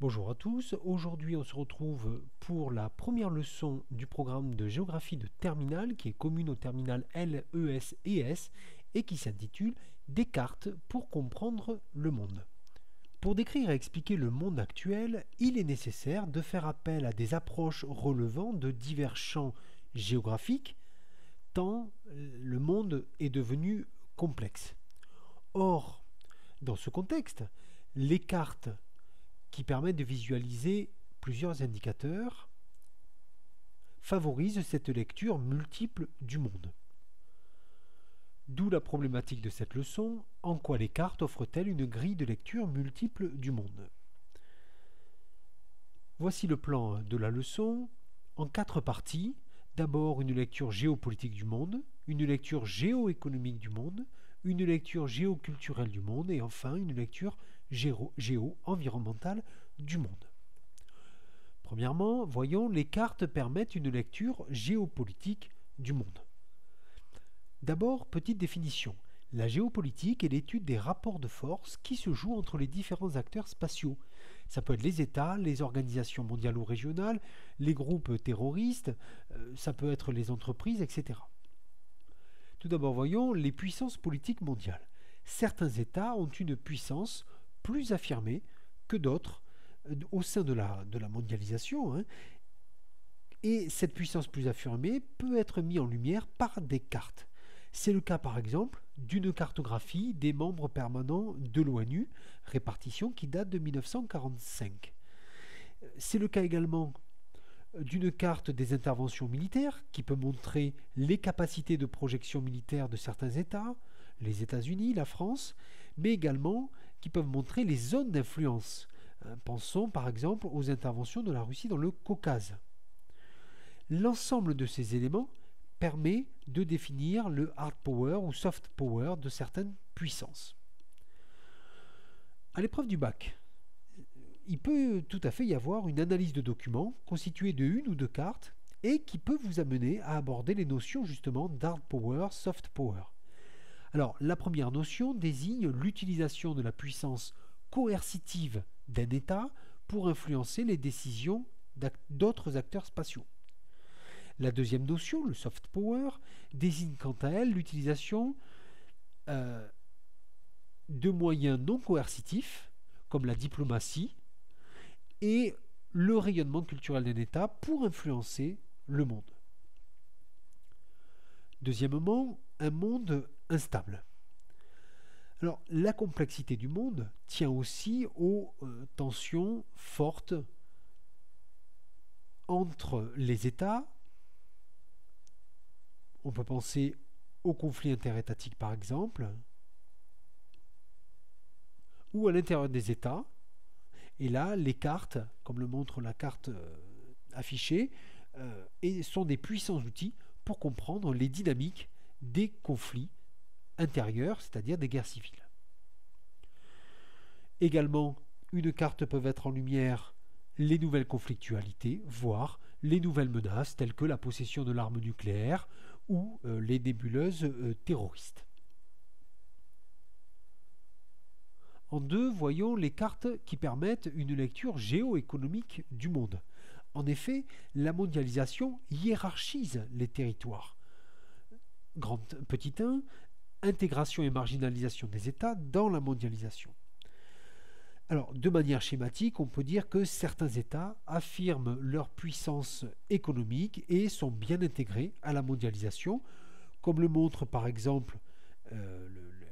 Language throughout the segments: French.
Bonjour à tous, aujourd'hui on se retrouve pour la première leçon du programme de géographie de terminale qui est commune au terminal L, E, S et S et qui s'intitule Des cartes pour comprendre le monde. Pour décrire et expliquer le monde actuel, il est nécessaire de faire appel à des approches relevant de divers champs géographiques tant le monde est devenu complexe. Or, dans ce contexte, les cartes qui permettent de visualiser plusieurs indicateurs, favorisent cette lecture multiple du monde. D'où la problématique de cette leçon, en quoi les cartes offrent-elles une grille de lecture multiple du monde. Voici le plan de la leçon en 4 parties. D'abord une lecture géopolitique du monde, une lecture géoéconomique du monde, une lecture géoculturelle du monde et enfin une lecture géo-environnementale du monde. Premièrement, voyons, les cartes permettent une lecture géopolitique du monde. D'abord, petite définition. La géopolitique est l'étude des rapports de force qui se jouent entre les différents acteurs spatiaux. Ça peut être les États, les organisations mondiales ou régionales, les groupes terroristes, ça peut être les entreprises, etc. Tout d'abord, voyons les puissances politiques mondiales. Certains États ont une puissance plus affirmée que d'autres au sein de la mondialisation, et cette puissance plus affirmée peut être mise en lumière par des cartes. C'est le cas par exemple d'une cartographie des membres permanents de l'ONU, répartition qui date de 1945. C'est le cas également d'une carte des interventions militaires qui peut montrer les capacités de projection militaire de certains États, les États-Unis, la France, mais également qui peuvent montrer les zones d'influence. Pensons par exemple aux interventions de la Russie dans le Caucase. L'ensemble de ces éléments permet de définir le hard power ou soft power de certaines puissances. À l'épreuve du bac, il peut tout à fait y avoir une analyse de documents constituée de une ou deux cartes et qui peut vous amener à aborder les notions justement d'hard power, soft power. Alors, la première notion désigne l'utilisation de la puissance coercitive d'un État pour influencer les décisions d'autres acteurs spatiaux. La deuxième notion, le soft power, désigne quant à elle l'utilisation de moyens non coercitifs, comme la diplomatie, et le rayonnement culturel d'un État pour influencer le monde. Deuxièmement, un monde instable. Alors, la complexité du monde tient aussi aux tensions fortes entre les États. On peut penser aux conflits interétatiques par exemple, ou à l'intérieur des États. Et là, les cartes, comme le montre la carte affichée, sont des puissants outils pour comprendre les dynamiques des conflits intérieurs, c'est-à-dire des guerres civiles. Également, une carte peut mettre en lumière les nouvelles conflictualités, voire les nouvelles menaces telles que la possession de l'arme nucléaire ou les nébuleuses terroristes. En deux, voyons les cartes qui permettent une lecture géoéconomique du monde. En effet, la mondialisation hiérarchise les territoires. Petit 1, intégration et marginalisation des États dans la mondialisation. Alors, de manière schématique, on peut dire que certains États affirment leur puissance économique et sont bien intégrés à la mondialisation, comme le montrent par exemple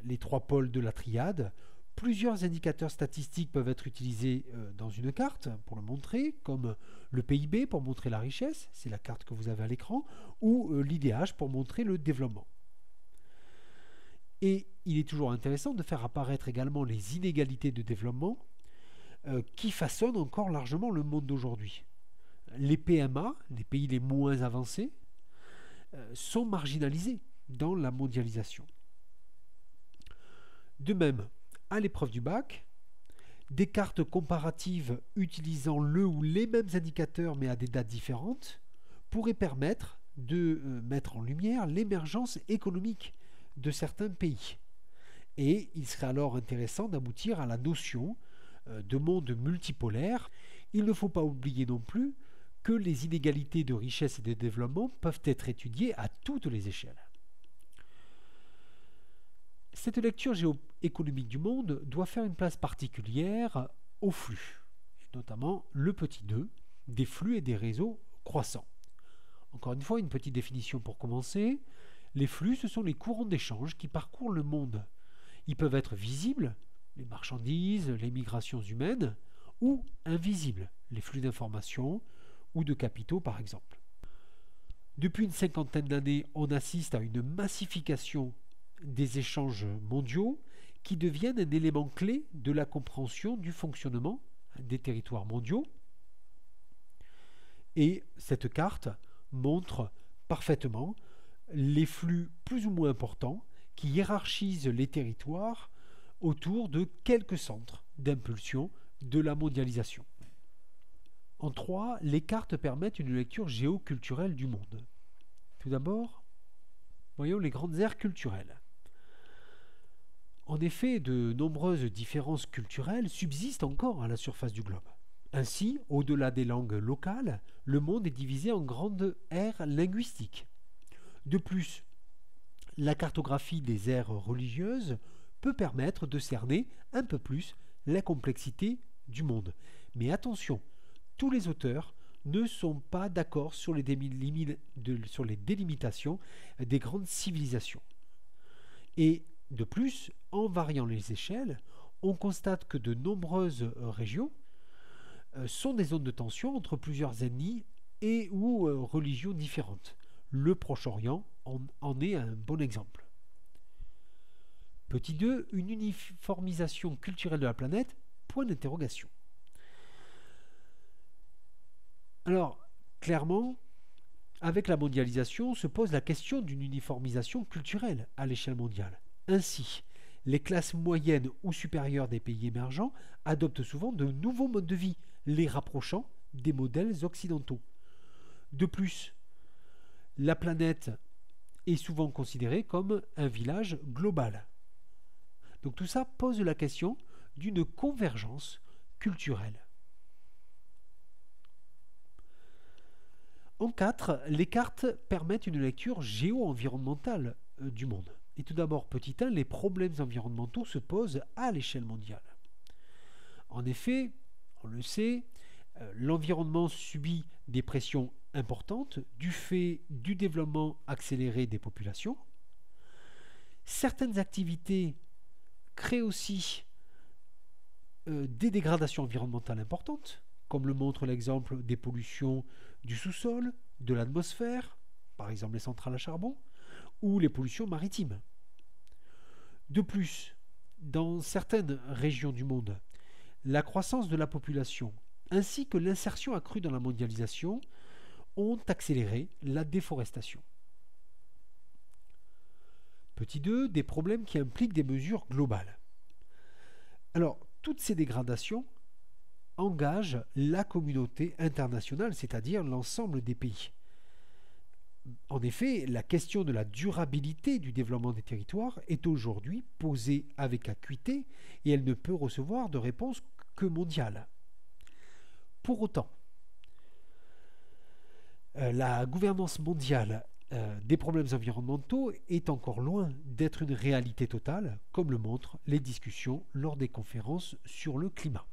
les 3 pôles de la triade. Plusieurs indicateurs statistiques peuvent être utilisés dans une carte pour le montrer, comme le PIB pour montrer la richesse, c'est la carte que vous avez à l'écran, ou l'IDH pour montrer le développement. Et il est toujours intéressant de faire apparaître également les inégalités de développement qui façonnent encore largement le monde d'aujourd'hui. Les PMA, les pays les moins avancés, sont marginalisés dans la mondialisation. De même, à l'épreuve du bac, des cartes comparatives utilisant le ou les mêmes indicateurs mais à des dates différentes pourraient permettre de mettre en lumière l'émergence économique de certains pays. Et il serait alors intéressant d'aboutir à la notion de monde multipolaire, il ne faut pas oublier non plus que les inégalités de richesse et de développement peuvent être étudiées à toutes les échelles. Cette lecture géoéconomique du monde doit faire une place particulière aux flux, notamment le petit 2, des flux et des réseaux croissants. Encore une fois, une petite définition pour commencer. Les flux, ce sont les courants d'échange qui parcourent le monde. Ils peuvent être visibles, les marchandises, les migrations humaines, ou invisibles, les flux d'informations ou de capitaux par exemple. Depuis une cinquantaine d'années, on assiste à une massification des échanges mondiaux qui deviennent un élément clé de la compréhension du fonctionnement des territoires mondiaux. Et cette carte montre parfaitement les flux plus ou moins importants qui hiérarchisent les territoires autour de quelques centres d'impulsion de la mondialisation. En 3, les cartes permettent une lecture géoculturelle du monde. Tout d'abord, voyons les grandes aires culturelles. En effet, de nombreuses différences culturelles subsistent encore à la surface du globe. Ainsi, au-delà des langues locales, le monde est divisé en grandes aires linguistiques. De plus, la cartographie des aires religieuses peut permettre de cerner un peu plus la complexité du monde. Mais attention, tous les auteurs ne sont pas d'accord sur les délimitations des grandes civilisations. Et de plus, en variant les échelles, on constate que de nombreuses régions sont des zones de tension entre plusieurs ennemis et ou religions différentes. Le Proche-Orient en est un bon exemple. Petit 2, une uniformisation culturelle de la planète, point d'interrogation. Alors, clairement, avec la mondialisation se pose la question d'une uniformisation culturelle à l'échelle mondiale. Ainsi, les classes moyennes ou supérieures des pays émergents adoptent souvent de nouveaux modes de vie, les rapprochant des modèles occidentaux. De plus, la planète est souvent considérée comme un village global. Donc tout ça pose la question d'une convergence culturelle. En 4, les cartes permettent une lecture géo-environnementale du monde. Et tout d'abord, petit 1, les problèmes environnementaux se posent à l'échelle mondiale. En effet, on le sait, l'environnement subit des pressions importantes du fait du développement accéléré des populations. Certaines activités créent aussi des dégradations environnementales importantes, comme le montre l'exemple des pollutions du sous-sol, de l'atmosphère, par exemple les centrales à charbon, ou les pollutions maritimes. De plus, dans certaines régions du monde, la croissance de la population ainsi que l'insertion accrue dans la mondialisation ont accéléré la déforestation. Petit 2, des problèmes qui impliquent des mesures globales. Alors, toutes ces dégradations engagent la communauté internationale, c'est-à-dire l'ensemble des pays. En effet, la question de la durabilité du développement des territoires est aujourd'hui posée avec acuité et elle ne peut recevoir de réponse que mondiale. Pour autant, la gouvernance mondiale des problèmes environnementaux est encore loin d'être une réalité totale, comme le montrent les discussions lors des conférences sur le climat.